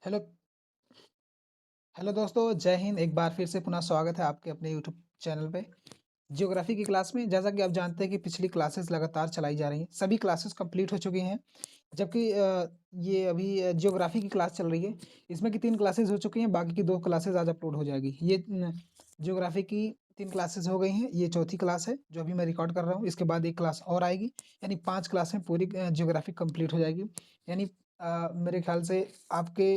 Hello hello दोस्तों, जय हिंद। एक बार फिर से पुनः स्वागत है आपके अपने यूट्यूब चैनल पे। ज्योग्राफी की क्लास में जैसा कि आप जानते हैं कि पिछली क्लासेस लगातार चलाई जा रही हैं, सभी क्लासेस कंप्लीट हो चुकी हैं। जबकि ये अभी ज्योग्राफी की क्लास चल रही है। इसमें की 3 क्लासेस हो चुकी हैं, बाकी की 2 क्लासेस आज अपलोड हो जाएगी। ये ज्योग्राफी की 3 क्लासेस हो गई हैं, ये चौथी क्लास है जो अभी मैं रिकॉर्ड कर रहा हूँ। इसके बाद 1 क्लास और आएगी, यानी 5 क्लास में पूरी ज्योग्राफी कंप्लीट हो जाएगी। यानी मेरे ख्याल से आपके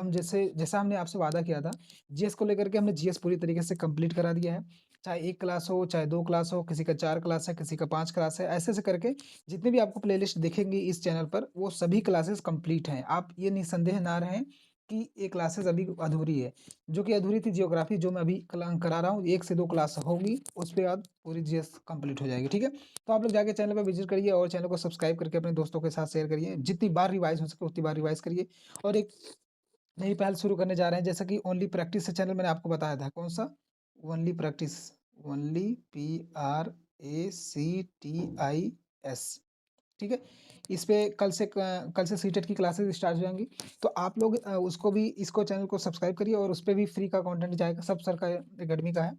जैसे जैसा हमने आपसे वादा किया था, जीएस को लेकर के हमने जीएस पूरी तरीके से कंप्लीट करा दिया है। चाहे 1 क्लास हो, चाहे 2 क्लास हो, किसी का 4 क्लास है, किसी का 5 क्लास है, ऐसे-ऐसे करके जितने भी आपको प्लेलिस्ट दिखेंगी इस चैनल पर, वो सभी क्लासेस कंप्लीट हैं। आप ये निसंदेह ना रहें कि ये क्लासेस अभी अधूरी है। जो कि अधूरी थी जियोग्राफी, जो मैं अभी करा रहा हूँ, 1 से 2 क्लास होगी, उसके बाद पूरी जीएस कंप्लीट हो जाएगी, ठीक है? तो आप लोग जाके चैनल पे विज़िट करिए और चैनल को सब्सक्राइब करके अपने दोस्तों के साथ शेयर करिए। जितनी बार रिवाइज़ हो सके उतनी बार रिवाइज़ करिए। और एक नई पहल शुरू करने जा रहे हैं, जैसा कि ओनली प्रैक्टिस से चैनल मैंने आपको बताया था। कौन-सा? ओनली प्रैक्टिस, ओनली PRACTIS, ठीक है? इस पे कल से सीटेट की क्लासेस स्टार्ट हो जाएँगी। तो आप लोग उसको भी इसको चैनल को सब्सक्राइब करिए और उसपे भी फ्री का कंटेंट जाएगा, सब सर का अकेडमी का है।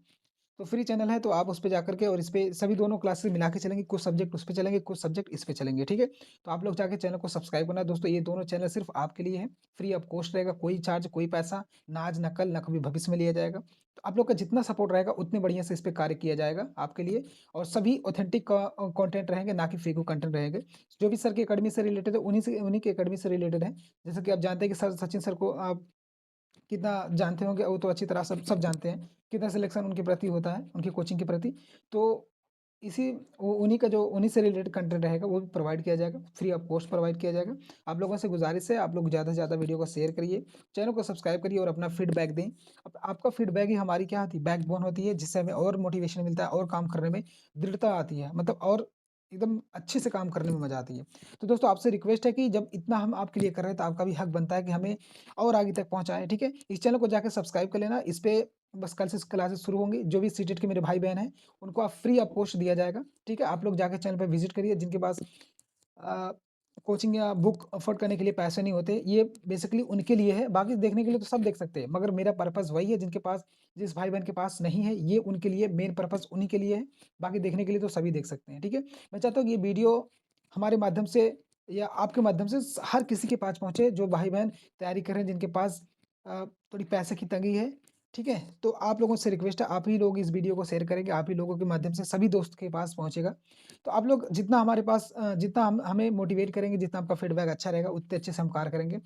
तो फ्री चैनल है, तो आप उस पे जाकर के और इस पे सभी दोनों क्लासेस मिला के चलेंगे, कुछ सब्जेक्ट उस पे चलेंगे, कुछ सब्जेक्ट इस पे चलेंगे, ठीक है? तो आप लोग जाके चैनल को सब्सक्राइब करना दोस्तों, ये दोनों चैनल सिर्फ़ आपके लिए है, फ्री ऑफ कॉस्ट रहेगा, कोई चार्ज, कोई पैसा, ना आज, ना कल, ना कभी भविष्य में लिया जाएगा। तो आप लोग का जितना सपोर्ट रहेगा, उतने बढ़िया से इस पे कार्य किया जाएगा आपके लिए और सभी ऑथेंटिक कंटेंट रहेंगे, ना कि फेक कंटेंट रहेंगे। जो भी सर की अकेडमी से रिलेटेड है, उन्हीं की अकेडमी से रिलेटेड है। जैसे कि आप जानते हैं कि सर सचिन सर को आप कितना जानते होंगे, वो तो अच्छी तरह सब सब जानते हैं, कितना सिलेक्शन उनके प्रति होता है, उनकी कोचिंग के प्रति। तो इसी वो उन्हीं से रिलेटेड कंटेंट रहेगा, वो भी प्रोवाइड किया जाएगा, फ्री ऑफ कॉस्ट प्रोवाइड किया जाएगा। आप लोगों से गुज़ारिश है, आप लोग ज़्यादा से ज़्यादा वीडियो को शेयर करिए, चैनल को सब्सक्राइब करिए और अपना फीडबैक दें। अब आपका फीडबैक ही हमारी क्या होती है, बैकबोन होती है, जिससे हमें और मोटिवेशन मिलता है और काम करने में दृढ़ता आती है, मतलब और एकदम अच्छे से काम करने में मज़ा आती है। तो दोस्तों आपसे रिक्वेस्ट है कि जब इतना हम आपके लिए कर रहे हैं, तो आपका भी हक बनता है कि हमें और आगे तक पहुँचाएँ, ठीक है? इस चैनल को जाके सब्सक्राइब कर लेना। इस पे बस कल से क्लासेस शुरू होंगी। जो भी सीटेट के मेरे भाई-बहन हैं, उनको आप फ्री ऑफ कॉस्ट दिया जाएगा, ठीक है? आप लोग जाके चैनल पे विज़िट करिए, जिनके पास अ, कोचिंग या बुक अफ़ोर्ड करने के लिए पैसे नहीं होते, ये बेसिकली उनके लिए है। बाकी देखने के लिए तो सब देख सकते हैं, मगर मेरा पर्पज़ वही है, जिनके पास जिस भाई-बहन के पास नहीं है, ये उनके लिए मेन पर्पज़ उन्हीं के लिए है। बाकी देखने के लिए तो सभी देख सकते हैं, ठीक है? मैं चाहता हूँ कि ये वीडियो हमारे माध्यम से या आपके माध्यम से हर किसी के पास पहुँचे, जो भाई-बहन तैयारी कर रहे हैं, जिनके पास थोड़ी पैसे की तंगी है, ठीक है? तो आप लोगों से रिक्वेस्ट है, आप ही लोग इस वीडियो को शेयर करेंगे, आप ही लोगों के माध्यम से सभी दोस्त के पास पहुँचेगा। तो आप लोग जितना हमारे पास जितना हम हमें मोटिवेट करेंगे, जितना आपका फीडबैक अच्छा रहेगा, उतने अच्छे से हम कार्य करेंगे।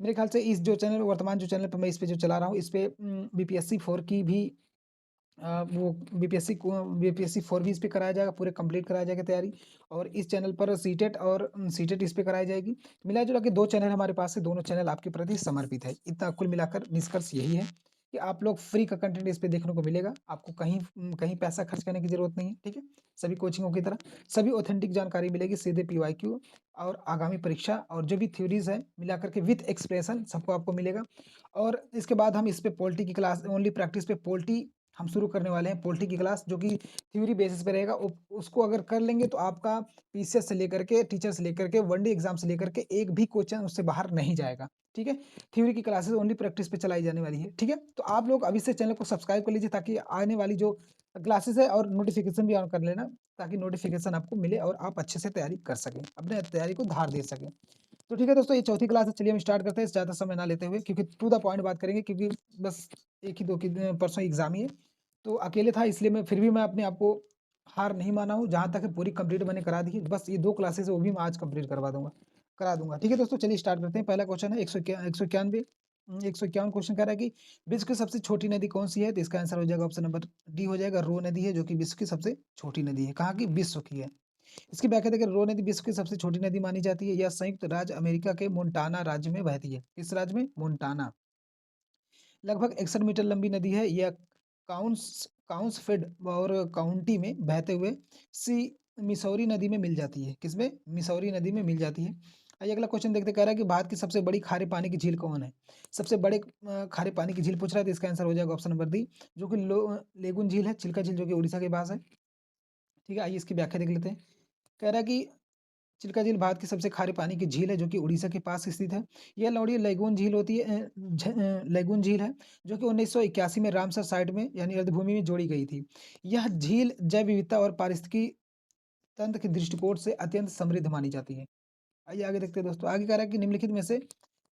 मेरे ख्याल से इस जो चैनल वर्तमान जो चैनल पे मैं इस पे जो चला रहा हूँ, इस पे बीपीएससी 4 की भी वो बीपीएससी 4 भी इस पे कराया जाएगा, पूरे कंप्लीट कराया जाएगा तैयारी और इस चैनल पर सीटेट और सीटेट इस पे कराई जाएगी। मिला-जुला के 2 चैनल हमारे पास है, दोनों चैनल आपके प्रति समर्पित है। इतना कुल मिलाकर निष्कर्ष यही है कि आप लोग फ्री का कंटेंट इस पे देखने को मिलेगा। आपको कहीं पैसा खर्च करने की ज़रूरत नहीं है, ठीक है? सभी कोचिंगों की तरह, सभी ऑथेंटिक जानकारी मिलेगी, सीधे पीवाईक्यू और आगामी परीक्षा और जो भी थ्योरीज़ है, मिला कर के विथ एक्सप्रेशन सबको आपको मिलेगा। और इसके बाद हम इस पे पॉलिटी की क्लास ओनली प्रैक्टिस पे पॉलिटी हम शुरू करने वाले हैं, पॉलिटी की क्लास, जो कि थ्योरी बेसिस पे रहेगा। उसको अगर कर लेंगे तो आपका पीसीएस से लेकर के, टीचर से लेकर के, वनडे एग्ज़ाम से लेकर के एक भी क्वेश्चन उससे बाहर नहीं जाएगा, ठीक है? थ्योरी की क्लासेस ओनली प्रैक्टिस पे चलाई जाने वाली है, ठीक है? तो आप लोग अभी से चैनल को सब्सक्राइब कर लीजिए, ताकि आने वाली जो क्लासेस है और नोटिफ़िकेशन भी ऑन कर लेना, ताकि नोटिफ़िकेशन आपको मिले और आप अच्छे से तैयारी कर सकें, अपने तैयारी को धार दे सकें। तो ठीक है दोस्तों, ये चौथी क्लास है, चलिए हम स्टार्ट करते हैं, ज़्यादा समय ना लेते हुए, क्योंकि टू द पॉइंट बात करेंगे, क्योंकि बस 1 ही 2 की परसों एग्ज़ाम ही है। तो अकेले था, इसलिए मैं फिर भी मैं अपने आप को हार नहीं माना हूँ, जहाँ तक है पूरी कंप्लीट मैंने करा दी है। बस ये 2 क्लासेस है, वो भी मैं आज कंप्लीट करा दूँगा। ठीक है दोस्तों, चलिए स्टार्ट करते हैं। पहला क्वेश्चन है 191 151 क्वेश्चन कह रहा है कि विश्व की सबसे छोटी नदी कौन-सी है? तो इसका आंसर हो जाएगा ऑप्शन नंबर डी हो जाएगा, रो नदी है, जो कि विश्व की सबसे छोटी नदी है। कहाँ की? विश्व की है। इसकी व्याख्या देखिए, रो नदी विश्व की सबसे छोटी नदी मानी जाती है। यह संयुक्त राज्य अमेरिका के मोंटाना राज्य में बहती है। किस राज्य में? मोंटाना। लगभग 61 मीटर लंबी नदी है। यह काउंसफेड और काउंटी में बहते हुए सी मिसौरी नदी में मिल जाती है। किसमें? मिसौरी नदी में मिल जाती है। आइए अगला क्वेश्चन देखते, कह रहा है कि भारत की सबसे बड़ी खारे पानी की झील कौन है? सबसे बड़े खारे पानी की झील पूछ रहा है, तो इसका आंसर हो जाएगा ऑप्शन नंबर डी, जो कि लेगुन झील है, चिल्का झील, जो कि उड़ीसा के पास है। ठीक है, आइए इसकी व्याख्या देख लेते हैं। कह रहा है कि चिल्का झील भारत की सबसे खारे पानी की झील है जो कि उड़ीसा के पास स्थित है। यह लौड़ी लेगून झील होती है लेगून झील है जो कि 1981 में रामसर साइट में यानी अर्धभूमि में जोड़ी गई थी। यह झील जैव विविधता और पारिस्थितिकी तंत्र के दृष्टिकोण से अत्यंत समृद्ध मानी जाती है। आइए आगे देखते हैं दोस्तों। आगे कह रहा है कि निम्नलिखित में से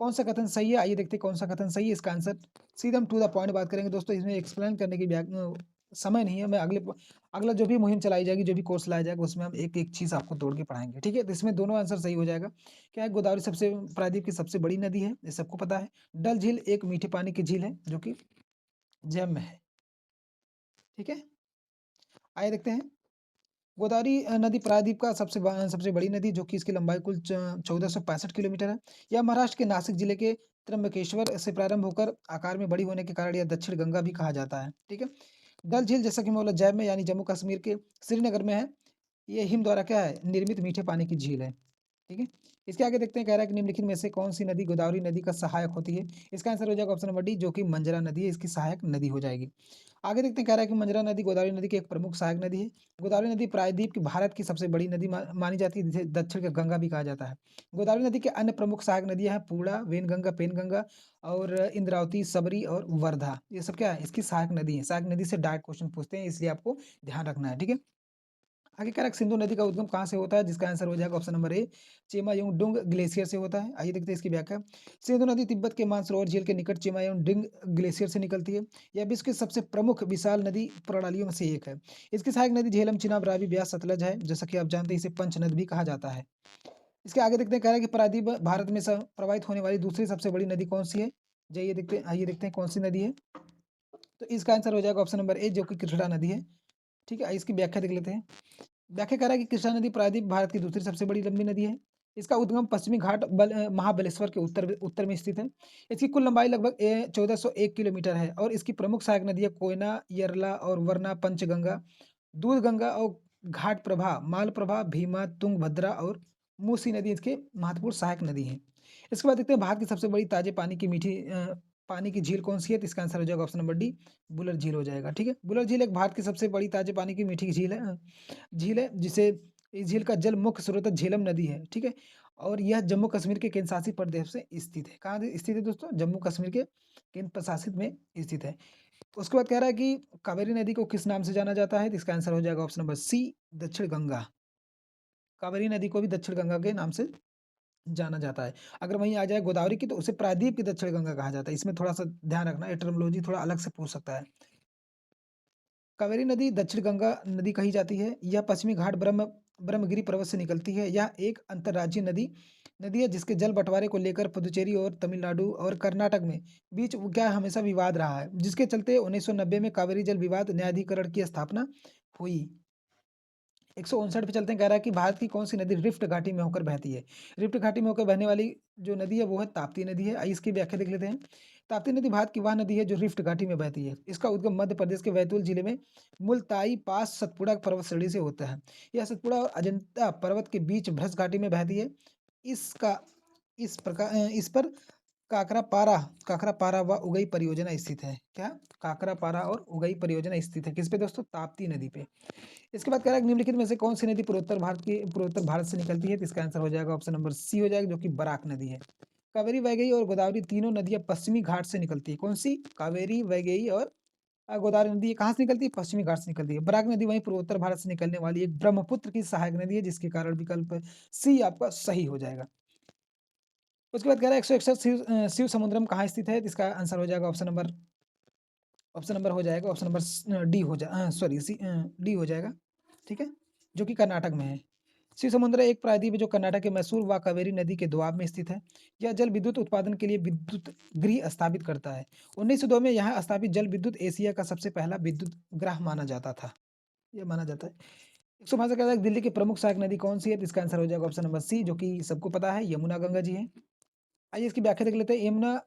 कौन-सा कथन सही है? आइए देखते हैं कौन-सा कथन सही है। इसका आंसर सीधे हम टू द पॉइंट बात करेंगे दोस्तों। इसमें एक्सप्लेन करने की समय नहीं है। मैं अगला जो भी मुहिम चलाई जाएगी, जो भी कोर्स लाया जाएगा, उसमें हम एक-एक चीज़ आपको तोड़ के पढ़ाएँगे, ठीक है? तो इसमें दोनों आंसर सही हो जाएगा। क्या है, गोदावरी सबसे प्रायद्वीप की सबसे बड़ी नदी है, ये सबको पता है। डल झील एक मीठे पानी की झील है, जो कि जैम में है, ठीक है? आइए देखते हैं। गोदावरी नदी प्रायद्वीप का सबसे बड़ी नदी, जो कि इसकी लंबाई कुल 1465 किलोमीटर है। यह महाराष्ट्र के नासिक जिले के त्र्यंबकेश्वर से प्रारंभ होकर आकार में बड़ी होने के कारण यह दक्षिण गंगा भी कहा जाता है, ठीक है? डल झील जैसा कि मैं बोला जैव में यानी जम्मू कश्मीर के श्रीनगर में है। ये हिम द्वारा क्या है? निर्मित मीठे पानी की झील है। ठीक है? इसके आगे देखते हैं, कह रहा है कि निम्नलिखित में से कौन-सी नदी गोदावरी नदी का सहायक होती है? इसका आंसर हो जाएगा ऑप्शन नंबर डी, जो कि मंजरा नदी है, इसकी सहायक नदी हो जाएगी। आगे देखते हैं, कह रहा है कि मंजरा नदी गोदावरी नदी की एक प्रमुख सहायक नदी है। गोदावरी नदी प्रायद्वीप की भारत की सबसे बड़ी नदी मानी जाती है, जिसे दक्षिण का गंगा भी कहा जाता है। गोदावरी नदी के अन्य प्रमुख सहायक नदियाँ हैं पूर्णा, वेनगंगा, पेनगंगा और इंद्रावती, सबरी और वर्धा। ये सब क्या है? इसकी सहायक नदी है। सहायक नदी से डायरेक्ट क्वेश्चन पूछते हैं, इसलिए आपको ध्यान रखना है, ठीक है? आगे कह रहा है सिंधु नदी का उद्गम कहाँ से होता है? जिसका आंसर हो जाएगा ऑप्शन नंबर ए, चेमायोंगडुंग ग्लेशियर से होता है। आइए देखते हैं इसकी व्याख्या। सिंधु नदी तिब्बत के मानसरोवर झील के निकट चेमायोंगडिंग ग्लेशियर से निकलती है। यह विश्व की सबसे प्रमुख विशाल नदी प्रणालियों में से एक है। इसकी सहायक नदी झेलम, चिनाब, रावी, ब्यास, सतलज है। जैसा कि आप जानते हैं, इसे पंचनद भी कहा जाता है। इसके आगे देखते हैं, कह रहा है कि प्रायद्वीप भारत में प्रवाहित होने वाली दूसरी सबसे बड़ी नदी कौन सी है? आइए देखते हैं कौन सी नदी है। तो इसका आंसर हो जाएगा ऑप्शन नंबर ए, जो कि कृष्णा नदी है। ठीक है, इसकी व्याख्या देख लेते हैं। व्याख्या कर रहा है कि कृष्णा नदी प्रायद्वीप भारत की दूसरी सबसे बड़ी लंबी नदी है। इसका उद्गम पश्चिमी घाट महाबलेश्वर के उत्तर उत्तर में स्थित है। इसकी कुल लंबाई लगभग 1401 किलोमीटर है और इसकी प्रमुख सहायक नदियां कोयना, यरला और वरना, पंचगंगा, दूधगंगा और घाट प्रभा, मालप्रभा, भीमा, तुंगभद्रा और मूसी नदी इसके महत्वपूर्ण सहायक नदी हैं। इसके बाद देखते हैं भारत की सबसे बड़ी ताजे पानी की पानी की झील कौन सी है? तो इसका आंसर हो जाएगा ऑप्शन नंबर डी, बुलर झील हो जाएगा। ठीक है, बुलर झील एक भारत की सबसे बड़ी ताजे पानी की मीठी झील है, जिसे इस झील का जल मुख्य स्रोत झेलम नदी है, ठीक है? और यह जम्मू कश्मीर के केंद्र शासित प्रदेश से स्थित है। कहाँ स्थित है दोस्तों? जम्मू कश्मीर के केंद्र प्रशासित में स्थित है। उसके बाद कह रहा है कि कावेरी नदी को किस नाम से जाना जाता है? तो इसका आंसर हो जाएगा ऑप्शन नंबर सी, दक्षिण गंगा। कावेरी नदी को भी दक्षिण गंगा के नाम से जाना जाता है। अगर वहीं आ जाए गोदावरी की, तो उसे प्रायद्वीप की दक्षिण गंगा कहा जाता है। इसमें थोड़ा-सा ध्यान रखना, ये टर्मिनोलॉजी थोड़ा अलग से पूछ सकता है। कावेरी नदी दक्षिण गंगा नदी कही जाती है। यह पश्चिमी घाट ब्रह्मगिरी पर्वत से निकलती है। यह एक अंतर्राज्यीय नदी नदी है, जिसके जल बंटवारे को लेकर पुदुचेरी और तमिलनाडु और कर्नाटक में बीच वो क्या हमेशा विवाद रहा है, जिसके चलते 1990 में कावेरी जल विवाद न्यायाधिकरण की स्थापना हुई। 159 पे चलते हैं, कह रहा है कि भारत की कौन-सी नदी रिफ्ट घाटी में होकर बहती है? रिफ्ट घाटी में होकर बहने वाली जो नदी है, वो है ताप्ती नदी है। आइए इसकी व्याख्या देख लेते हैं। ताप्ती नदी भारत की वह नदी है जो रिफ्ट घाटी में बहती है। इसका उद्गम मध्य प्रदेश के बैतूल जिले में मुल्ताई पास सतपुड़ा पर्वत श्रेणी से होता है। यह सतपुड़ा और अजंता पर्वत के बीच भ्रश घाटी में बहती है। इसका इस पर काकरापारा काकरापारा व उगई परियोजना स्थित है। क्या? काकरापारा और उगई परियोजना स्थित है। किस पे दोस्तों? ताप्ती नदी पे। इसके बाद कह रहा है कि निम्नलिखित में से कौन-सी नदी पूर्वोत्तर भारत से निकलती है? तो इसका आंसर हो जाएगा ऑप्शन नंबर सी हो जाएगा, जो कि बराक नदी है। कावेरी, वैगई और गोदावरी तीनों नदियाँ पश्चिमी घाट से निकलती है। कौन-सी? कावेरी, वैगई और गोदावरी नदी ये कहाँ से निकलती है? पश्चिमी घाट से निकलती है। बराक नदी वहीं पूर्वोत्तर भारत से निकलने वाली एक ब्रह्मपुत्र की सहायक नदी है, जिसके कारण विकल्प सी आपका सही हो जाएगा। उसके बाद कह रहा है 161 शिव समुद्रम कहाँ स्थित है? तो इसका आंसर हो जाएगा ऑप्शन नंबर हो जाएगा option number D sorry D हो जाएगा, ठीक है? जो कि कर्नाटक में है। शिव समुद्र एक प्रायद्वीप है जो कर्नाटक के मैसूर व कावेरी नदी के दोआब में स्थित है। यह जल विद्युत उत्पादन के लिए विद्युत गृह स्थापित करता है। 1902 में यहाँ स्थापित जल विद्युत एशिया का सबसे पहला विद्युत ग्रह माना जाता था। यह माना जाता है। 165 कहता है दिल्ली की प्रमुख सहायक नदी कौन सी है? तो इसका आंसर हो जाएगा ऑप्शन नंबर सी, जो कि सबको पता है, यमुना गंगा जी है। आइए इसकी व्याख्या देख लेते हैं। यमुना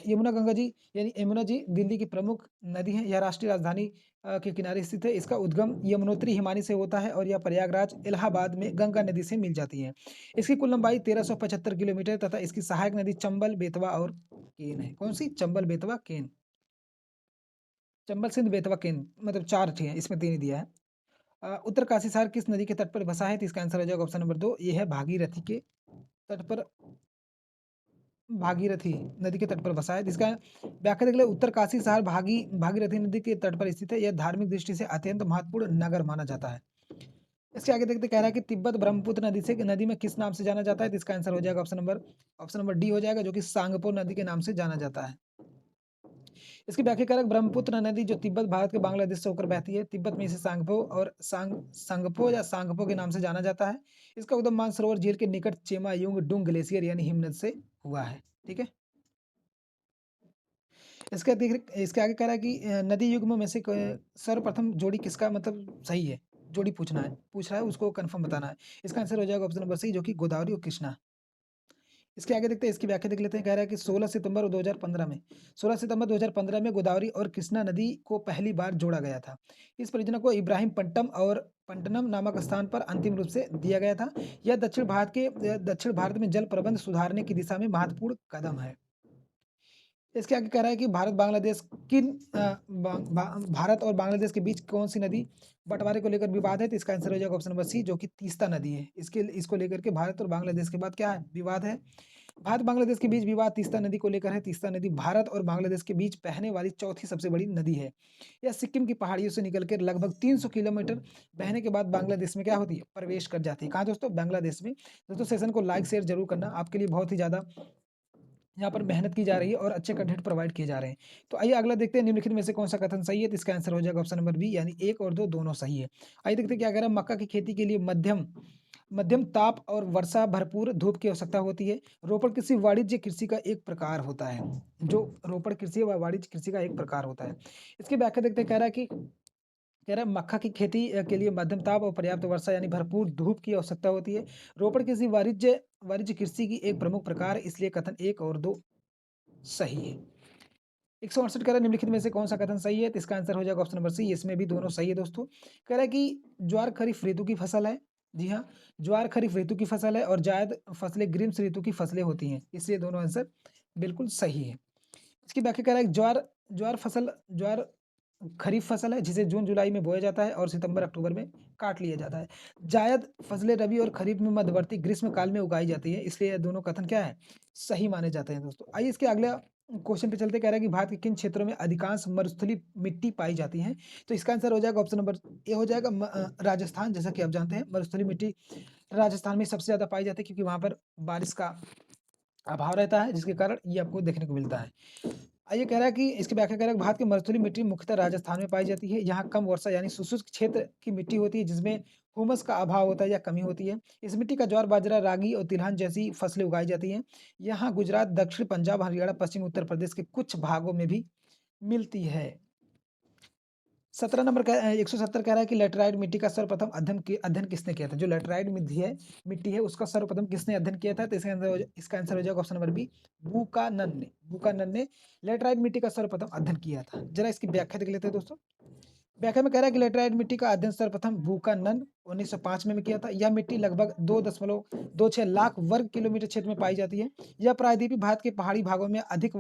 यमुना गंगा जी यानी यमुना जी दिल्ली की प्रमुख नदी है। यह राष्ट्रीय राजधानी के किनारे स्थित है। इसका उद्गम यमुनोत्री हिमानी से होता है और यह प्रयागराज इलाहाबाद में गंगा नदी से मिल जाती है। इसकी कुल लंबाई 1375 किलोमीटर तथा इसकी सहायक नदी चंबल, बेतवा और केन है। कौन सी? चंबल, बेतवा, केन। चंबल, सिंध, बेतवा, केन, मतलब 4 ठे हैं, इसमें 3 ही दिया है। उत्तरकाशी शहर किस नदी के तट पर बसा है? तो इसका आंसर हो जाएगा ऑप्शन नंबर 2, ये है भागीरथी के तट पर, भागीरथी नदी के तट पर बसा है। इसका व्याख्या देख ले, उत्तरकाशी शहर भागीरथी नदी के तट पर स्थित है। यह धार्मिक दृष्टि से अत्यंत महत्वपूर्ण नगर माना जाता है। इसके आगे देखते, कह रहा है कि तिब्बत ब्रह्मपुत्र नदी में किस नाम से जाना जाता है? तो इसका आंसर हो जाएगा ऑप्शन नंबर डी हो जाएगा, जो कि सांगपो नदी के नाम से जाना जाता है। इसकी व्याख्या कारक, ब्रह्मपुत्र नदी जो तिब्बत भारत के बांग्लादेश से होकर बहती है, तिब्बत में इसे सांगपो या सांगपो के नाम से जाना जाता है। इसका उद्गम मानसरोवर झील के निकट चेमायुंग डुंग ग्लेशियर यानी हिमनद से हुआ है। ठीक है। इसके आगे कह रहा है कि नदी युग्म में से सर्वप्रथम जोड़ी किसका मतलब सही है? जोड़ी पूछ रहा है, उसको कंफर्म बताना है। इसका आंसर हो जाएगा ऑप्शन नंबर सी, जो कि गोदावरी और कृष्णा। इसके आगे देखते हैं, इसकी व्याख्या देख लेते हैं। कह रहा है कि 16 सितंबर 2015 में गोदावरी और कृष्णा नदी को पहली बार जोड़ा गया था। इस परियोजना को इब्राहिम पंटनम नामक स्थान पर अंतिम रूप से दिया गया था। यह दक्षिण भारत में जल प्रबंध सुधारने की दिशा में महत्वपूर्ण कदम है। इसके आगे कह रहा है कि भारत और बांग्लादेश के बीच कौन सी नदी बंटवारे को लेकर विवाद है? तो इसका आंसर हो जाएगा ऑप्शन नंबर सी, जो कि तीस्ता नदी है। इसको लेकर के भारत और बांग्लादेश के बाद क्या है? विवाद है। भारत बांग्लादेश के बीच विवाद तीस्ता नदी को लेकर है। तीस्ता नदी भारत और बांग्लादेश के बीच बहने वाली चौथी सबसे बड़ी नदी है। यह सिक्किम की पहाड़ियों से निकलकर लगभग 300 किलोमीटर बहने के बाद बांग्लादेश में क्या होती है? प्रवेश कर जाती है। कहाँ दोस्तों? बांग्लादेश में। दोस्तों सेशन को लाइक शेयर जरूर करना, आपके लिए बहुत ही ज्यादा यहाँ पर मेहनत की जा रही है और अच्छे कंटेंट प्रोवाइड किए जा रहे हैं। तो आइए अगला देखते हैं, निम्नलिखित में से कौन सा कथन सही है? तो इसका आंसर हो जाएगा ऑप्शन नंबर बी, यानी 1 और 2 दोनों सही है। आइए देखते हैं क्या कह रहा है। मक्का की खेती के लिए मध्यम मध्यम ताप और वर्षा भरपूर धूप की आवश्यकता होती है। रोपण कृषि वाणिज्य कृषि का एक प्रकार होता है। जो रोपण कृषि है वह वाणिज्य कृषि का एक प्रकार होता है। इसकी व्याख्या देखते हैं। कह रहा है मक्का की खेती के लिए मध्यम ताप और पर्याप्त वर्षा यानी भरपूर धूप की आवश्यकता होती है। रोपण कृषि वाणिज्य वाणिज्य कृषि की एक प्रमुख प्रकार है, इसलिए कथन 1 और 2 सही है। 168 कह रहा है निम्नलिखित में से कौन सा कथन सही है? तो इसका आंसर हो जाएगा ऑप्शन नंबर सी, इसमें भी दोनों सही है दोस्तों। कह रहा है कि ज्वार खरीफ ऋतु की फसल है। जी हाँ, ज्वार खरीफ ऋतु की फसल है और जायद फसलें ग्रीष्म ऋतु की फसलें होती हैं, इसलिए दोनों आंसर बिल्कुल सही है। इसकी व्याख्या कह रहा है ज्वार खरीफ फसल है जिसे जून जुलाई में बोया जाता है और सितंबर अक्टूबर में काट लिया जाता है। जायद फसलें रबी और खरीफ में मध्यवर्ती ग्रीष्म काल में उगाई जाती है, इसलिए ये दोनों कथन क्या है? सही माने जाते हैं दोस्तों। आइए इसके अगले क्वेश्चन पे चलते। कह रहा है कि भारत के किन क्षेत्रों में अधिकांश मरुस्थलीय मिट्टी पाई जाती है? तो इसका आंसर हो जाएगा ऑप्शन नंबर ए हो जाएगा राजस्थान। जैसा कि आप जानते हैं मरुस्थलीय मिट्टी राजस्थान में सबसे ज्यादा पाई जाती है, क्योंकि वहां पर बारिश का अभाव रहता है, जिसके कारण ये आपको देखने को मिलता है। ये कह रहा है कि इसकी व्याख्या कह रहा है कि भारत की मरुस्थलीय मिट्टी मुख्यतः राजस्थान में पाई जाती है। यहाँ कम वर्षा यानी शुष्क क्षेत्र की मिट्टी होती है, जिसमें हुमस का अभाव होता है या कमी होती है। इस मिट्टी का ज्वार बाजरा रागी और तिलहन जैसी फसलें उगाई जाती हैं। यहाँ गुजरात दक्षिण पंजाब हरियाणा पश्चिम उत्तर प्रदेश के कुछ भागों में भी मिलती है। 170 कह रहा है कि लेटराइट मिट्टी का सर्वप्रथम अध्ययन किसने किया था? जो लेटराइट मिट्टी है उसका सर्वप्रथम किसने अध्ययन किया था? तो इसका आंसर हो जाएगा ऑप्शन नंबर बी, बुकानन ने लेटराइट मिट्टी का सर्वप्रथम अध्ययन किया था। जरा इसकी व्याख्या देख लेते हैं दोस्तों। व्याख्या में कह रहा है कि लेटराइट मिट्टी का अध्ययन सर्वप्रथम बुकानन 1905 में किया था। यह मिट्टी लगभग 2.26 लाख वर्ग किलोमीटर क्षेत्र में पाई जाती है। यह प्रायद्वीपीय भारत के पहाड़ी भागों में अधिक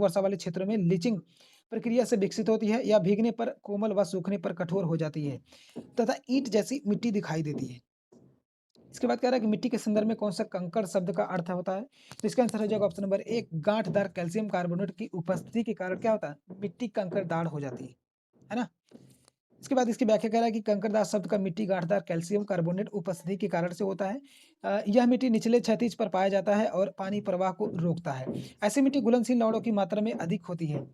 वर्षा वाले क्षेत्रों में लीचिंग प्रक्रिया से विकसित होती है। यह भीगने पर कोमल व सूखने पर कठोर हो जाती है तथा ईंट जैसी मिट्टी दिखाई देती है। इसके बाद कह रहा है कि मिट्टी के संदर्भ में कौन सा कंकड़ शब्द का अर्थ होता है? तो इसका आंसर हो जाएगा ऑप्शन नंबर 1, गांठदार कैल्शियम कार्बोनेट की उपस्थिति के कारण क्या होता है? मिट्टी कंकड़दार हो जाती है ना? इसके बाद इसकी व्याख्या कह रहा है कि कंकड़दार शब्द का मिट्टी गांठदार कैल्शियम कार्बोनेट उपस्थिति के कारण से होता है। यह मिट्टी निचले क्षैतिज पर पाया जाता है और पानी प्रवाह को रोकता है। ऐसी मिट्टी घुलनशील लवणों की मात्रा में अधिक होती है।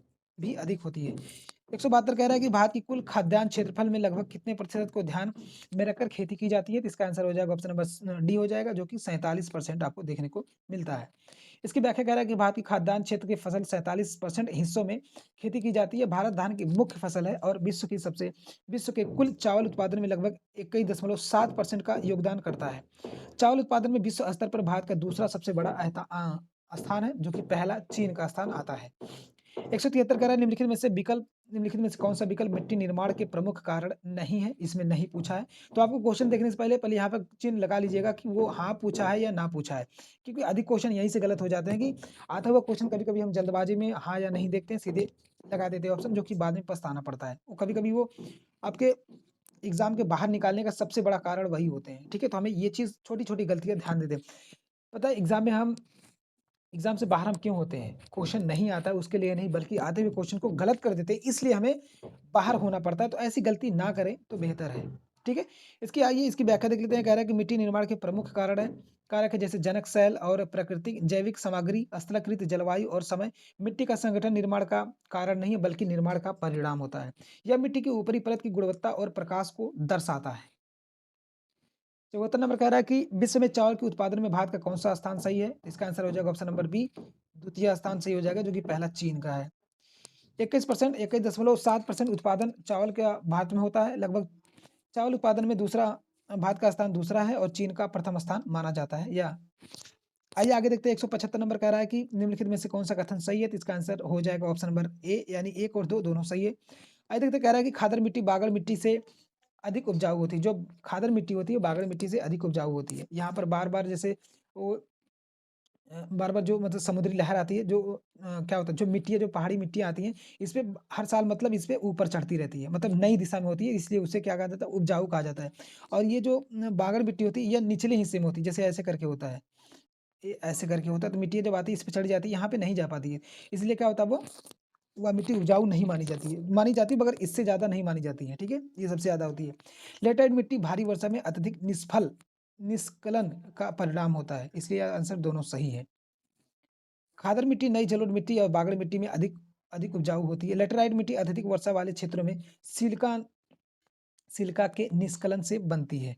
172 कह रहा है कि भारत की कुल खाद्यान्न क्षेत्रफल में लगभग कितने प्रतिशत को ध्यान में रखकर खेती की जाती है? तो इसका आंसर हो जाएगा ऑप्शन नंबर डी हो जाएगा, जो कि 47% आपको देखने को मिलता है। इसकी व्याख्या कह रहा है कि भारत की खाद्यान्न क्षेत्र की फसल 47% हिस्सों में खेती की जाती है। भारत धान की मुख्य फसल है और विश्व के कुल चावल उत्पादन में लगभग 21.7% का योगदान करता है। चावल उत्पादन में विश्व स्तर पर भारत का दूसरा सबसे बड़ा स्थान है, जो कि पहला चीन का स्थान आता है। 173 कह रहा है निम्नलिखित में से कौन सा विकल्प मिट्टी निर्माण के प्रमुख कारण नहीं है? इसमें नहीं पूछा है। तो आपको क्वेश्चन देखने से पहले यहाँ पर चिन्ह लगा लीजिएगा कि वो हाँ पूछा है या ना पूछा है, क्योंकि अधिक क्वेश्चन यहीं से गलत हो जाते हैं कि आता हुआ क्वेश्चन कभी-कभी हम जल्दबाजी में हाँ या नहीं देखते हैं, सीधे लगा देते हैं ऑप्शन, जो कि बाद में पछताना पड़ता है। वो कभी-कभी वो आपके एग्ज़ाम के बाहर निकालने का सबसे बड़ा कारण वही होते हैं, ठीक है? तो हमें ये चीज़ छोटी-छोटी गलतियाँ ध्यान देते हैं। पता है एग्ज़ाम से बाहर हम क्यों होते हैं? क्वेश्चन नहीं आता है उसके लिए नहीं, बल्कि आधे हुए क्वेश्चन को गलत कर देते हैं, इसलिए हमें बाहर होना पड़ता है, तो ऐसी गलती ना करें तो बेहतर है, ठीक है? इसकी व्याख्या देख लेते हैं, कह रहा है कि मिट्टी निर्माण के प्रमुख कारक है जैसे जनक सेल और प्रकृति, जैविक सामग्री, स्थलाकृत जलवायु और समय। मिट्टी का संगठन निर्माण का कारण नहीं है, बल्कि निर्माण का परिणाम होता है। यह मिट्टी की ऊपरी परत की गुणवत्ता और प्रकाश को दर्शाता है। 74 नंबर कह रहा है कि विश्व में चावल के उत्पादन में भारत का कौन-सा स्थान सही है? इसका आंसर हो जाएगा ऑप्शन नंबर बी, द्वितीय स्थान सही हो जाएगा, जो कि पहला चीन का है। 21% 21.7% उत्पादन चावल का भारत में होता है। लगभग चावल उत्पादन में भारत का स्थान दूसरा है और चीन का प्रथम स्थान माना जाता है। या आइए आगे देखते हैं, 175 नंबर कह रहा है कि निम्नलिखित में से कौन-सा कथन सही है? तो इसका आंसर हो जाएगा ऑप्शन नंबर ए, यानी 1 और 2 दोनों सही है। आइए देखते हैं, कह रहा है कि खादर मिट्टी बागड़ मिट्टी से अधिक उपजाऊ होती है। जो खादर मिट्टी होती है, बागड़ मिट्टी से अधिक उपजाऊ होती है। यहाँ पर बार-बार जैसे वो बार-बार जो मतलब समुद्री लहर आती है, क्या होता है, जो मिट्टी है, जो पहाड़ी मिट्टियाँ आती हैं, इस पे हर साल मतलब इस पे ऊपर चढ़ती रहती है, मतलब नई दिशा में होती है, इसलिए उसे क्या कहा जाता है, उपजाऊ कहा जाता है। और ये जो बागड़ मिट्टी होती है, यह निचले हिस्से में होती है, जैसे ऐसे करके होता है। ये ऐसे करके होता है, तो मिट्टी जब आती है, इस पे चढ़ जाती है, यहाँ पे नहीं जा पाती है। इसलिए क्या होता है, वह मिट्टी उपजाऊ नहीं मानी जाती है, मगर इससे ज़्यादा नहीं मानी जाती है, ठीक है? ये सबसे ज़्यादा होती है। लेटराइट मिट्टी भारी वर्षा में अत्यधिक निस्खलन का परिणाम होता है, इसलिए आंसर दोनों सही है। खादर मिट्टी नई जलोढ़ मिट्टी और बागड़ मिट्टी में अधिक अधिक उपजाऊ होती है। लेटराइट मिट्टी अत्यधिक वर्षा वाले क्षेत्रों में सिलिका सिलिका के निष्कलन से बनती है।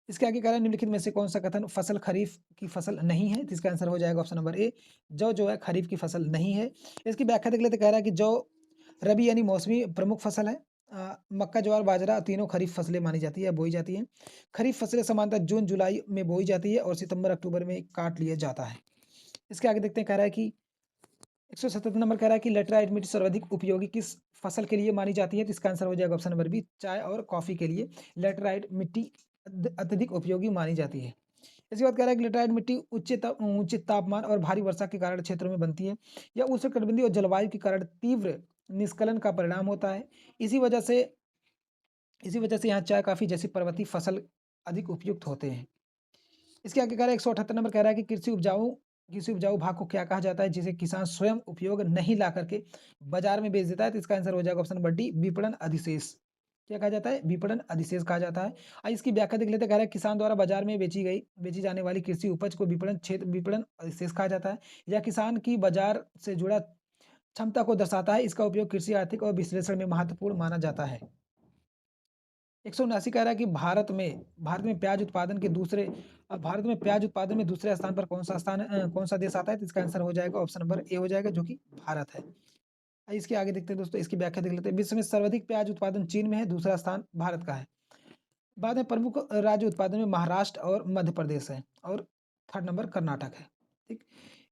इसके आगे कह रहा है, निम्नलिखित में से कौन-सा कथन फसल खरीफ की फसल नहीं है? तो इसका आंसर हो जाएगा ऑप्शन नंबर ए, जौ जो है खरीफ की फसल नहीं है। इसकी व्याख्या देख लेते हैं, कह रहा है कि जौ रबी यानी मौसमी प्रमुख फसल है। मक्का, ज्वार, बाजरा तीनों खरीफ फसलें मानी जाती है, बोई जाती हैं। खरीफ फसलें सामान्यतः जून-जुलाई में बोई जाती है और सितंबर-अक्टूबर में काट लिया जाता है। इसके आगे देखते हैं, कह रहा है कि 177 नंबर कह रहा है कि लेटराइट मिट्टी सर्वाधिक उपयोगी किस फसल के लिए मानी जाती है? तो इसका आंसर हो जाएगा ऑप्शन नंबर बी, चाय और कॉफ़ी के लिए लेटराइट मिट्टी अत्यधिक उपयोगी मानी जाती है। इसके बाद कह रहा है कि लेटराइट मिट्टी उच्च तापमान और भारी वर्षा के कारण क्षेत्रों में बनती है। यह उष्णकटिबंधीय और जलवायु के कारण तीव्र निस्खलन का परिणाम होता है। इसी वजह से इसी वजह से यहाँ चाय, कॉफ़ी जैसी पर्वतीय फसल अधिक उपयुक्त होते हैं। इसके आगे कह रहा है, 178 नंबर कह रहा है कि कृषि उपजाऊ भाग को क्या कहा जाता है, जिसे किसान स्वयं उपयोग नहीं ला करके बाजार में बेच देता है? तो इसका आंसर हो जाएगा ऑप्शन नंबर डी, विपणन अधिशेष। क्या कहा जाता है? विपणन अधिशेष कहा जाता है। इसकी व्याख्या देख लेते हैं, कह रहा है किसान द्वारा बाजार में बेची जाने वाली कृषि उपज को विपणन अधिशेष कहा जाता है। यह किसान की बाजार से जुड़ा क्षमता को दर्शाता है। इसका उपयोग कृषि आर्थिक और विश्लेषण में महत्वपूर्ण माना जाता है। 179 कह रहा है कि भारत में प्याज उत्पादन में दूसरे स्थान पर कौन-सा देश आता है? तो इसका आंसर हो जाएगा ऑप्शन नंबर ए हो जाएगा, जो कि भारत है। इसके आगे देखते हैं दोस्तों, इसकी व्याख्या देख लेते हैं। विश्व में सर्वाधिक प्याज उत्पादन चीन में है, दूसरा स्थान भारत का है। बाद में प्रमुख राज्य उत्पादन में महाराष्ट्र और मध्य प्रदेश है और थर्ड नंबर कर्नाटक है। ठीक?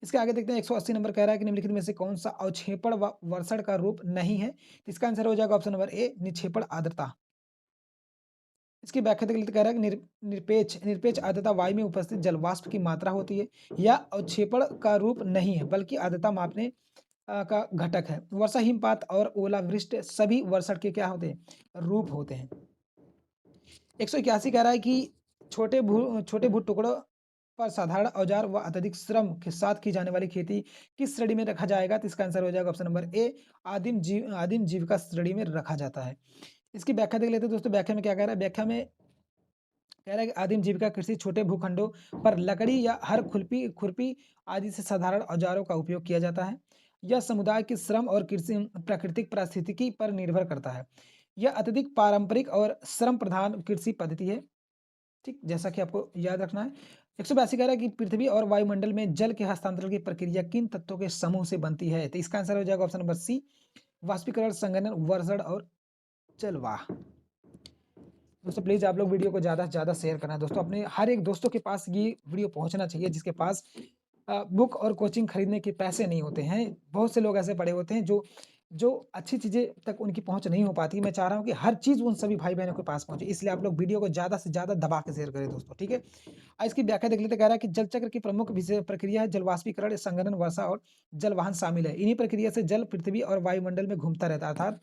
इसके आगे देखते हैं, 180 नंबर कह रहा है कि निम्नलिखित में से कौन-सा अवक्षेपण व वर्षण का रूप नहीं है? तो इसका आंसर हो जाएगा ऑप्शन नंबर ए, निक्षेपण आर्द्रता। इसकी व्याख्या देख लेते, कह रहा है कि निरपेक्ष निरपेक्ष आर्द्रता वायु में उपस्थित जलवाष्प की मात्रा होती है। यह अवक्षेपण का रूप नहीं है, बल्कि आर्द्रता मापने का घटक है। वर्षा, हिमपात और ओलावृष्टि सभी वर्षण के क्या होते हैं? रूप होते हैं। 181 कह रहा है कि छोटे भू टुकड़ों पर साधारण औजार व अत्यधिक श्रम के साथ की जाने वाली खेती किस श्रेणी में रखा जाएगा? तो इसका आंसर हो जाएगा ऑप्शन नंबर ए, आदिम जीविका श्रेणी में रखा जाता है। इसकी व्याख्या देख लेते हैं दोस्तों, व्याख्या में क्या कह रहा है? व्याख्या में कह रहा है कि आदिम जीविका कृषि छोटे भूखंडों पर लकड़ी या हर खुरपी आदि से साधारण औजारों का उपयोग किया जाता है। यह समुदाय के श्रम और कृषि प्राकृतिक पारिस्थितिकी पर निर्भर करता है। यह अत्यधिक पारंपरिक और श्रम प्रधान कृषि पद्धति है। ठीक, जैसा कि आपको याद रखना है। 182 कह रहा है कि पृथ्वी और वायुमंडल में जल के हस्तांतरण की प्रक्रिया किन तत्वों के समूह से बनती है? तो इसका आंसर हो जाएगा ऑप्शन नंबर सी, वाष्पीकरण, संघनन, वर्षण और जलवाह। दोस्तों प्लीज़ आप लोग वीडियो को ज़्यादा से ज़्यादा शेयर करना दोस्तों, अपने हर एक दोस्तों के पास ये वीडियो पहुंचना चाहिए जिसके पास बुक और कोचिंग खरीदने के पैसे नहीं होते हैं। बहुत से लोग ऐसे पड़े होते हैं जो जो अच्छी चीज़ें तक उनकी पहुंच नहीं हो पाती। मैं चाह रहा हूं कि हर चीज़ उन सभी भाई बहनों के पास पहुंचे, इसलिए आप लोग वीडियो को ज़्यादा से ज़्यादा दबा के शेयर करें दोस्तों, ठीक है? इसकी व्याख्या देख लेते, कह रहा है कि जल चक्र की प्रमुख विषय प्रक्रिया है जलवाष्पीकरण, संघनन, वर्षा और जलवहन शामिल है। इन्हीं प्रक्रिया से जल पृथ्वी और वायुमंडल में घूमता रहता है, अर्थात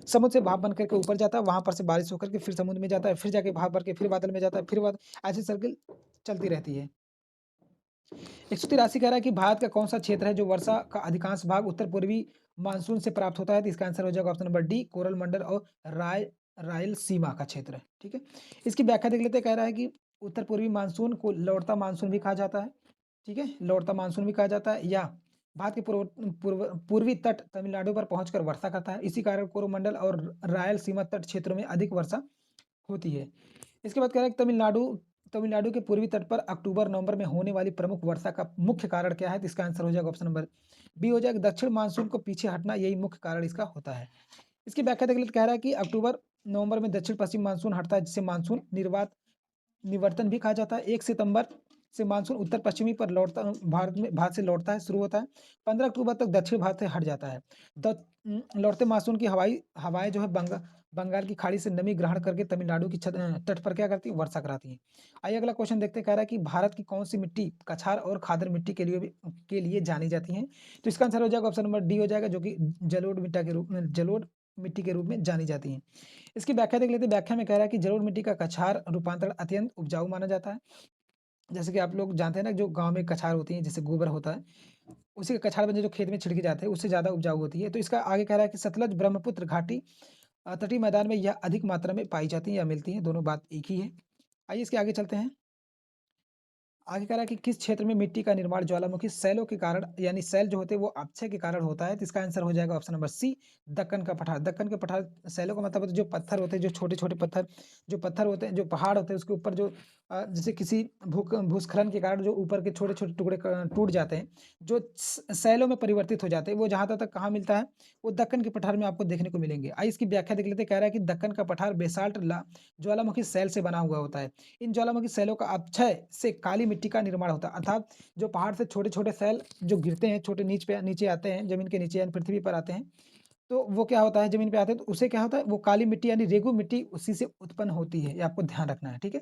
समुद्र से भाप बन करके ऊपर जाता है, वहाँ पर से बारिश होकर के फिर समुद्र में जाता है, फिर जाके भाप भर के फिर बादल में जाता है, फिर ऐसी सर्किल चलती रहती है। 183 कह रहा है कि भारत का कौन-सा क्षेत्र है जो वर्षा का अधिकांश भाग उत्तर-पूर्वी मानसून से प्राप्त होता है? तो इसका आंसर हो जाएगा ऑप्शन नंबर डी, कोरल मंडल और रायलसीमा का क्षेत्र, ठीक है? इसकी व्याख्या देख लेते हैं, कह रहा है कि उत्तर-पूर्वी मानसून को लौटता मानसून भी कहा जाता है, ठीक है? लौटता मानसून भी कहा जाता है, या भारत के पूर्वी तट तमिलनाडु पर पहुंचकर वर्षा करता है। इसी कारण कोरोमंडल और रायलसीमा तट क्षेत्रों में अधिक वर्षा होती है। इसके बाद कह रहा है कि तमिलनाडु के पूर्वी तट पर अक्टूबर-नवंबर में होने वाली प्रमुख वर्षा का मुख्य कारण क्या है? तो इसका आंसर हो जाएगा ऑप्शन नंबर बी हो जाएगा, दक्षिण मानसून को पीछे हटना, यही मुख्य कारण इसका होता है। इसकी व्याख्या देख लेते, कह रहा है कि अक्टूबर-नवंबर में दक्षिण-पश्चिम मानसून हटता है, जिसे मानसून निवर्तन भी कहा जाता है। 1 सितंबर से मानसून उत्तर-पश्चिमी पर भारत से लौटता है, शुरू होता है। 15 अक्टूबर तक दक्षिण भारत से हट जाता है। लौटते मानसून की हवाएँ जो है बंगाल की खाड़ी से नमी ग्रहण करके तमिलनाडु की तट पर क्या करती है? वर्षा कराती हैं। आइए अगला क्वेश्चन देखते हैं, कह रहा है कि भारत की कौन-सी मिट्टी कछार और खादर मिट्टी के लिए जानी जाती है? तो इसका आंसर हो जाएगा ऑप्शन नंबर डी हो जाएगा, जो कि जलोढ़ मिट्टी के रूप में जानी जाती हैं। इसकी व्याख्या देख लेते हैं, व्याख्या में कह रहा है कि जलोढ़ मिट्टी का कछार रूपांतरण अत्यंत उपजाऊ माना जाता है। जैसे कि आप लोग जानते हैं ना, जो गाँव में कछार होती है, जैसे गोबर होता है, उसी का कछार बन जो खेत में छिड़के जाते हैं, उससे ज़्यादा उपजाऊ होती है। तो इसका आगे कह रहा है कि सतलज ब्रह्मपुत्र घाटी तटीय मैदान में यह अधिक मात्रा में पाई जाती है या मिलती है, दोनों बात एक ही है। आइए इसके आगे चलते हैं। आगे कह रहा है कि किस क्षेत्र में मिट्टी का निर्माण ज्वालामुखी सैलों के कारण, यानी सैल जो होते हैं वो अपक्षय के कारण होता है? तो इसका आंसर हो जाएगा ऑप्शन नंबर सी, दक्कन का पठार। दक्कन के पठार, सैलों का मतलब होता है जो पत्थर होते हैं, जो छोटे-छोटे पत्थर, जो पत्थर होते हैं, जो पहाड़ होते हैं, उसके ऊपर जो जैसे किसी भूस्खलन के कारण जो ऊपर के छोटे-छोटे टुकड़े टूट जाते हैं, जो सैलों में परिवर्तित हो जाते हैं, वो जहाँ तक कहाँ मिलता है? वो दक्कन के पठार में आपको देखने को मिलेंगे। आइए इसकी व्याख्या देख लेते हैं, कह रहा है कि दक्कन का पठार बेसाल्ट ज्वालामुखी सैल से बना हुआ होता है। इन ज्वालामुखी सैलों का अपक्षय से काली मिट्टी का निर्माण होता है, अर्थात जो पहाड़ से छोटे-छोटे सैल जो गिरते हैं, छोटे नीचे आते हैं, जमीन के नीचे यानी पृथ्वी पर आते हैं, तो वो क्या होता है, जमीन पे आते हैं तो उससे क्या होता है, वो काली मिट्टी यानी रेगू मिट्टी उसी से उत्पन्न होती है, ये आपको ध्यान रखना है, ठीक है?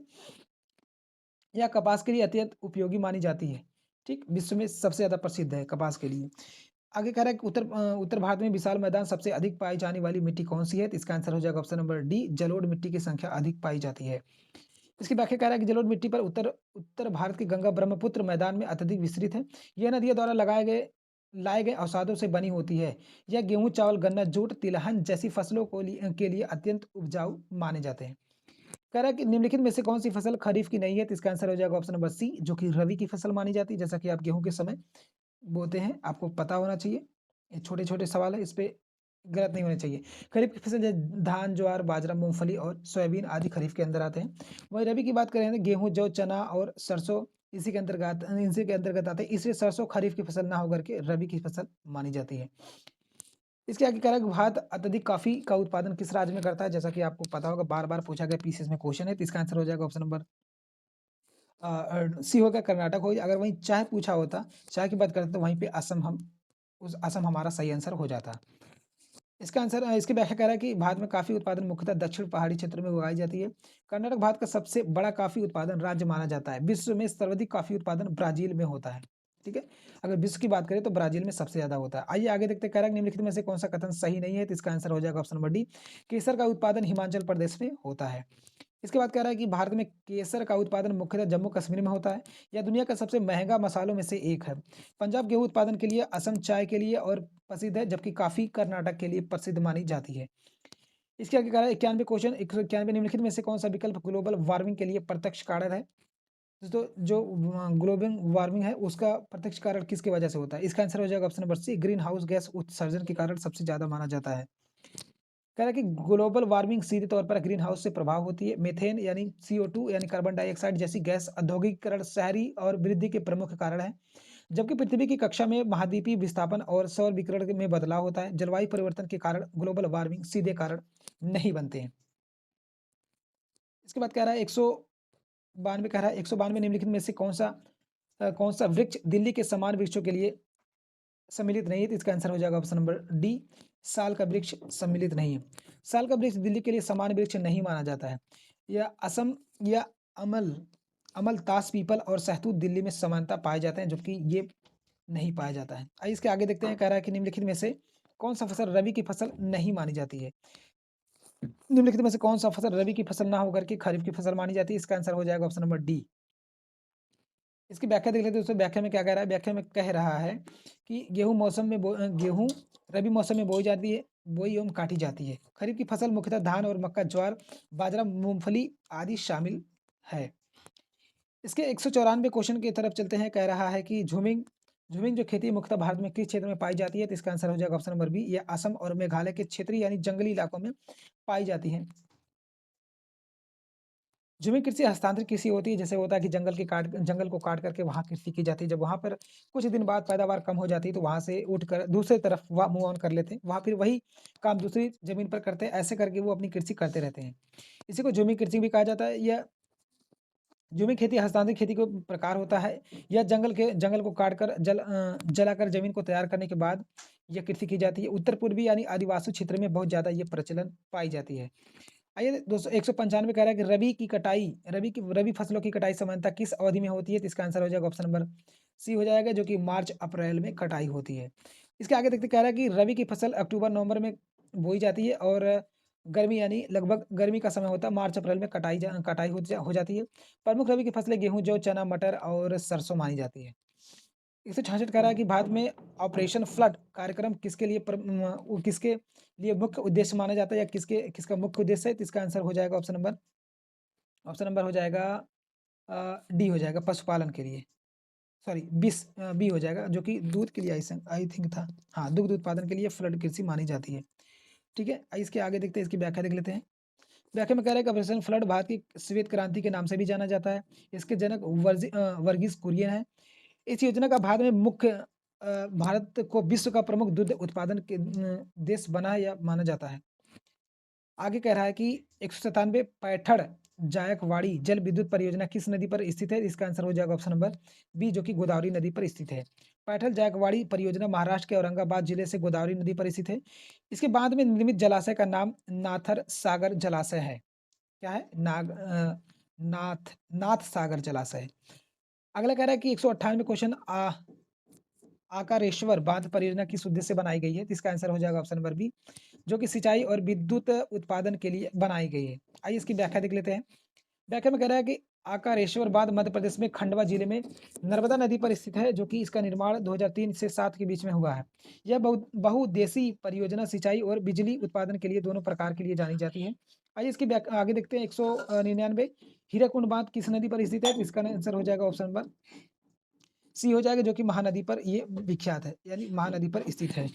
यह कपास के लिए अत्यंत उपयोगी मानी जाती है, ठीक? विश्व में सबसे ज़्यादा प्रसिद्ध है कपास के लिए। आगे कह रहा है कि उत्तर भारत में विशाल मैदान सबसे अधिक पाई जाने वाली मिट्टी कौन-सी है? तो इसका आंसर हो जाएगा ऑप्शन नंबर डी, जलोढ़ मिट्टी की संख्या अधिक पाई जाती है। इसकी व्याख्या कह रहा है कि जलोढ़ मिट्टी पर उत्तर उत्तर भारत के गंगा ब्रह्मपुत्र मैदान में अत्यधिक विस्तृत है। यह नदियों द्वारा लाए गए अवसादों से बनी होती है। यह गेहूँ, चावल, गन्ना, जूट, तिलहन जैसी फसलों के लिए अत्यंत उपजाऊ माने जाते हैं। कह रहा है कि निम्नलिखित में से कौन-सी फसल खरीफ की नहीं है? तो इसका आंसर हो जाएगा ऑप्शन नंबर सी, जो कि रबी की फसल मानी जाती है। जैसा कि आप गेहूँ के समय बोते हैं, आपको पता होना चाहिए। ये छोटे-छोटे सवाल है, इस पे गलत नहीं होने चाहिए। खरीफ की फसल जैसे धान, ज्वार, बाजरा, मूँगफली और सोयाबीन आदि खरीफ के अंदर आते हैं। वहीं रबी की बात करें तो गेहूँ, जौ, चना और सरसों इसी के अंतर्गत आते हैं। इसलिए सरसों खरीफ की फसल ना होकर के रबी की फसल मानी जाती है। इसके आगे कह रहा है कि भारत अत्यधिक कॉफ़ी का उत्पादन किस राज्य में करता है? जैसा कि आपको पता होगा, बार-बार पूछा गया पीसीएस में क्वेश्चन है, तो इसका आंसर हो जाएगा ऑप्शन नंबर सी होगा, कर्नाटक हो। अगर वहीं चाय पूछा होता, चाय की बात करते तो वहीं पे असम हमारा सही आंसर हो जाता। इसकी व्याख्या कह रहा है कि भारत में कॉफ़ी उत्पादन मुख्यतः दक्षिण पहाड़ी क्षेत्र में उगाई जाती है। कर्नाटक भारत का सबसे बड़ा कॉफ़ी उत्पादन राज्य माना जाता है। विश्व में सर्वाधिक कॉफ़ी उत्पादन ब्राज़ील में होता है, ठीक है? अगर विश्व की बात करें तो ब्राज़ील में सबसे ज़्यादा होता है। आइए आगे देखते हैं, कह रहा है कि निम्नलिखित में से कौन-सा कथन सही नहीं है? तो इसका आंसर हो जाएगा ऑप्शन नंबर डी, केसर का उत्पादन हिमाचल प्रदेश में होता है। इसके बाद कह रहा है कि भारत में केसर का उत्पादन मुख्यतः जम्मू-कश्मीर में होता है। यह दुनिया का सबसे महँगा मसालों में से एक है। पंजाब गेहूँ उत्पादन के लिए, असम चाय के लिए और प्रसिद्ध है, जबकि कॉफ़ी कर्नाटक के लिए प्रसिद्ध मानी जाती है। इसके आगे कह रहा है 91 क्वेश्चन 191 निम्नलिखित में से कौन-सा विकल्प ग्लोबल वार्मिंग के लिए प्रत्यक्ष कारण है? तो जो ग्लोबल वार्मिंग है, उसका प्रत्यक्ष कारण किसकी वजह से होता है? इसका आंसर हो जाएगा option number C, green house gas उत्सर्जन के कारण सबसे ज़्यादा माना जाता है। कह रहा है कि ग्लोबल वार्मिंग सीधे तौर पर ग्रीन हाउस से प्रभाव होती है। मीथेन यानी CO2 यानी कार्बन डाइऑक्साइड जैसी गैस औद्योगिकीकरण, शहरी और वृद्धि के प्रमुख कारण है। जबकि पृथ्वी की कक्षा में महाद्वीपीय विस्थापन और सौर विकिरण में बदलाव होता है। जलवायु परिवर्तन के कारण ग्लोबल वार्मिंग सीधे कारण नहीं बनते हैं। इसके बाद कह रहा है 192 कह रहा है 192 निम्नलिखित में से कौन-सा वृक्ष दिल्ली के समान वृक्षों के लिए सम्मिलित नहीं है? तो इसका आंसर हो जाएगा ऑप्शन नंबर डी, साल का वृक्ष सम्मिलित नहीं है। साल का वृक्ष दिल्ली के लिए समान वृक्ष नहीं माना जाता है। यह असम या अमल अमलतास पीपल और सहतूत दिल्ली में समानता पाए जाते हैं, जबकि ये नहीं पाया जाता है। आइए इसके आगे देखते हैं, कह रहा है कि निम्नलिखित में से कौन-सा फसल रबी की फसल नहीं मानी जाती है? निम्नलिखित में से कौन-सा फसल रबी की फसल ना होकर के खरीफ की फसल मानी जाती है? इसका आंसर हो जाएगा ऑप्शन नंबर डी। इसकी व्याख्या देख लेते हैं, दोस्तों व्याख्या में क्या कह रहा है? व्याख्या में कह रहा है कि गेहूँ रबी मौसम में बोई एवं काटी जाती है। खरीफ की फसल मुख्यतः धान और मक्का, ज्वार, बाजरा, मूँगफली आदि शामिल है। इसके 194 क्वेश्चन की तरफ चलते हैं, कह रहा है कि झूमिंग झूमिंग जो खेती मुख्यतः भारत में किस क्षेत्र में पाई जाती है? तो इसका आंसर हो जाएगा ऑप्शन नंबर बी, ये असम और मेघालय के क्षेत्रीय यानी जंगली इलाकों में पाई जाती है। जमीन कृषि हस्तांतरित कृषि होती है, जैसे होता है कि जंगल को काट करके वहाँ कृषि की जाती है। जब वहाँ पर कुछ दिन बाद पैदावार कम हो जाती है, तो वहाँ से उठकर दूसरी तरफ वह मूव ऑन कर लेते हैं। वहाँ फिर वही काम दूसरी ज़मीन पर करते हैं, ऐसे करके वो अपनी कृषि करते रहते हैं। इसी को जमीन कृषि भी कहा जाता है। या जमीन खेती हस्तांतरित खेती का प्रकार होता है। यह जंगल को काटकर जलाकर ज़मीन को तैयार करने के बाद यह कृषि की जाती है। उत्तर-पूर्वी यानी आदिवासी क्षेत्र में बहुत ज़्यादा ये प्रचलन पाई जाती है। आइए दोस्तों, 195 कह रहा है कि रबी फसलों की कटाई सामान्यतः किस अवधि में होती है? तो इसका आंसर हो जाएगा ऑप्शन नंबर सी हो जाएगा, जो कि मार्च अप्रैल में कटाई होती है। इसके आगे देखते, कह रहा है कि रबी की फसल अक्टूबर नवंबर में बोई जाती है और गर्मी यानी लगभग गर्मी का समय होता है, मार्च अप्रैल में कटाई हो जाती है। प्रमुख रबी की फसलें गेहूँ, जौ, चना, मटर और सरसों मानी जाती है। 166 कह रहा है कि भारत में ऑपरेशन फ्लड कार्यक्रम किसके लिए मुख्य उद्देश्य माना जाता है, या किसका मुख्य उद्देश्य है? तो इसका आंसर हो जाएगा ऑप्शन नंबर हो जाएगा डी हो जाएगा, पशुपालन के लिए। सॉरी, बी हो जाएगा, जो कि दूध के लिए आई थिंक था। हाँ, दुग्ध उत्पादन के लिए फ्लड कृषि मानी जाती है। ठीक है, इसके आगे देखते हैं, इसकी व्याख्या देख लेते हैं। व्याख्या में कह रहा है कि ऑपरेशन फ्लड भारत की श्वेत क्रांति के नाम से भी जाना जाता है। इसके जनक वर्गीस कुरियन है। इस योजना का भारत को विश्व का प्रमुख दूध उत्पादन देश बना या माना जाता है। आगे कह रहा है कि 197 पैठड़ जायकवाड़ी जल विद्युत परियोजना किस नदी पर स्थित है? इसका आंसर हो जाएगा ऑप्शन नंबर बी, जो कि गोदावरी नदी पर स्थित है। पैठल जायकवाड़ी परियोजना महाराष्ट्र के औरंगाबाद जिले से गोदावरी नदी पर स्थित है। इसके बाद में निर्मित जलाशय का नाम नाथर सागर जलाशय है। क्या है? नाथ सागर जलाशय। अगला कह रहा है कि 198 क्वेश्चन आकारेश्वर बांध परियोजना किस उद्देश्य से बनाई गई है? तो इसका आंसर हो जाएगा ऑप्शन नंबर बी, जो कि सिंचाई और विद्युत उत्पादन के लिए बनाई गई है। आइए इसकी व्याख्या देख लेते हैं। व्याख्या में कह रहा है कि आकारेश्वर बांध मध्य प्रदेश में खंडवा जिले में नर्मदा नदी पर स्थित है, जो कि इसका निर्माण 2003 से 7 के बीच में हुआ है। यह बहुउद्देशीय परियोजना सिंचाई और बिजली उत्पादन के लिए दोनों प्रकार के लिए जानी जाती है। आइए इसकी आगे देखते हैं। 199 हीराकुंड बांध किस नदी पर स्थित है? तो इसका आंसर हो जाएगा ऑप्शन नंबर सी हो जाएगा, जो कि महानदी पर ये विख्यात है, यानी महानदी पर स्थित है।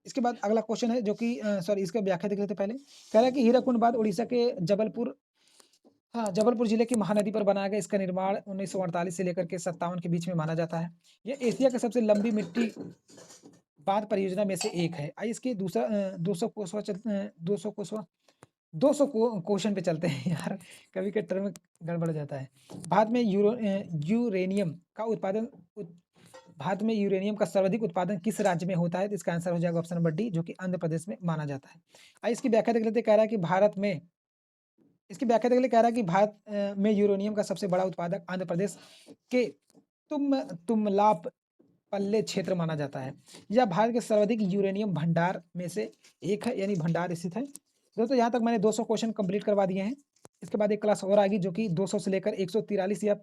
इसके बाद अगला क्वेश्चन है, जो कि सॉरी, इसका व्याख्या देख लेते हैं पहले। कह रहा है कि हीराकुंड बांध उड़ीसा के जबलपुर जिले की महानदी पर बनाया गया। इसका निर्माण 1948 से लेकर के 57 के बीच में माना जाता है। ये एशिया की सबसे लंबी मिट्टी बांध परियोजना में से एक है। आइए इसके 200 क्वेश्चन पे चलते हैं यार, कभी के टर्म गड़बड़ जाता है। भारत में यूरेनियम का सर्वाधिक उत्पादन किस राज्य में होता है? तो इसका आंसर हो जाएगा ऑप्शन नंबर डी, जो कि आंध्र प्रदेश में माना जाता है। आइए इसकी व्याख्या देख लेते हैं। कह रहा है कि भारत में यूरेनियम का सबसे बड़ा उत्पादक आंध्र प्रदेश के तुमलाप पल्ले क्षेत्र माना जाता है। यह भारत के सर्वाधिक यूरेनियम भंडार में से एक है, यानी भंडार स्थित है। दोस्तों, यहाँ तक मैंने 200 क्वेश्चन कंप्लीट करवा दिए हैं। इसके बाद एक क्लास और आएगी, जो कि 200 से लेकर 143 या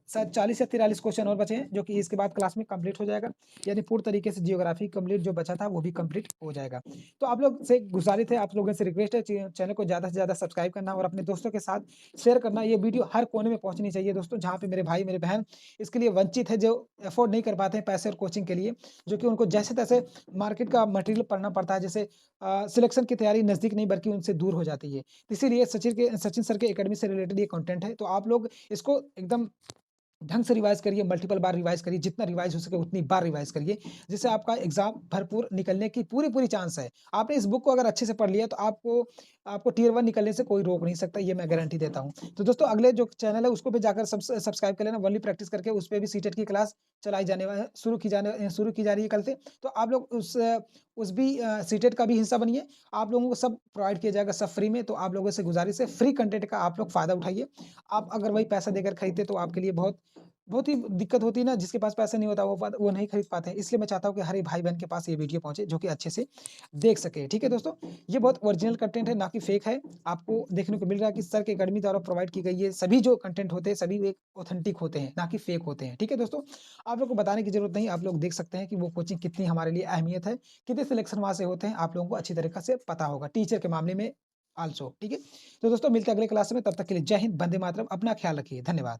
शायद 40 या 43 क्वेश्चन और बचे हैं, जो कि इसके बाद क्लास में कंप्लीट हो जाएगा। यानी पूर्ण तरीके से जियोग्राफी कंप्लीट जो बचा था, वो भी कंप्लीट हो जाएगा। तो आप लोग से गुजारिश है, आप लोगों से रिक्वेस्ट है, चैनल को ज़्यादा से ज़्यादा सब्सक्राइब करना और अपने दोस्तों के साथ शेयर करना। ये वीडियो हर कोने में पहुँचनी चाहिए दोस्तों, जहाँ पे मेरे भाई, मेरे बहन इसके लिए वंचित है, जो अफोर्ड नहीं कर पाते हैं पैसे और कोचिंग के लिए, जो कि उनको जैसे-तैसे मार्केट का मटेरियल पढ़ना पड़ता है। जैसे सिलेक्शन की तैयारी नज़दीक नहीं, बल्कि उनसे दूर हो जाती है। इसीलिए सचिन सर के एकेडमी से रिलेटेड ये कंटेंट है। तो आप लोग इसको एकदम ढंग से रिवाइज़ करिए, मल्टीपल बार रिवाइज़ करिए, जितना रिवाइज़ हो सके उतनी बार रिवाइज़ करिए, जिससे आपका एग्ज़ाम भरपूर निकलने की पूरी-पूरी चांस है। आपने इस बुक को अगर अच्छे से पढ़ लिया, तो आपको आपको टियर 1 निकलने से कोई रोक नहीं सकता, ये मैं गारंटी देता हूँ। तो दोस्तों, अगले जो चैनल है उसको भी जाकर सब्सक्राइब कर लेना, ओनली प्रैक्टिस करके उस पे भी सीटेट की क्लास चलाई जाने वा शुरू की जा रही है कल से। तो आप लोग उस भी सीटेट का भी हिस्सा बनिए। आप लोगों को सब प्रोवाइड किया जाएगा, सब फ्री में। तो आप लोगों से गुज़ारिश है, फ्री कंटेंट का आप लोग फ़ायदा उठाइए। आप अगर वही पैसा देकर खरीदते, तो आपके लिए बहुत बहुत ही दिक्कत होती है ना, जिसके पास पैसा नहीं होता वो नहीं खरीद पाते हैं। इसलिए मैं चाहता हूँ कि हर एक भाई-बहन के पास ये वीडियो पहुँचे जो कि अच्छे से देख सके। ठीक है दोस्तों? ये बहुत ओरिजिनल कंटेंट है, ना कि फेक है। आपको देखने को मिल रहा है कि सर के अकेडमी द्वारा प्रोवाइड की गई ये सभी जो कंटेंट होते हैं, सभी एक ऑथेंटिक होते हैं, ना कि फेक होते हैं। ठीक है दोस्तों? आप लोग को बताने की ज़रूरत नहीं, आप लोग देख सकते हैं कि वो कोचिंग कितनी हमारे लिए अहमियत है, कितने सिलेक्शन वहाँ से होते हैं, आप लोगों को अच्छी तरीक़े से पता होगा। टीचर के मामले में आल्सो, ठीक है? तो दोस्तों मिलते हैं अगले क्लास में, तब तक के लिए जय हिंद, वंदे मातरम, अपना ख्याल रखिए। धन्यवाद।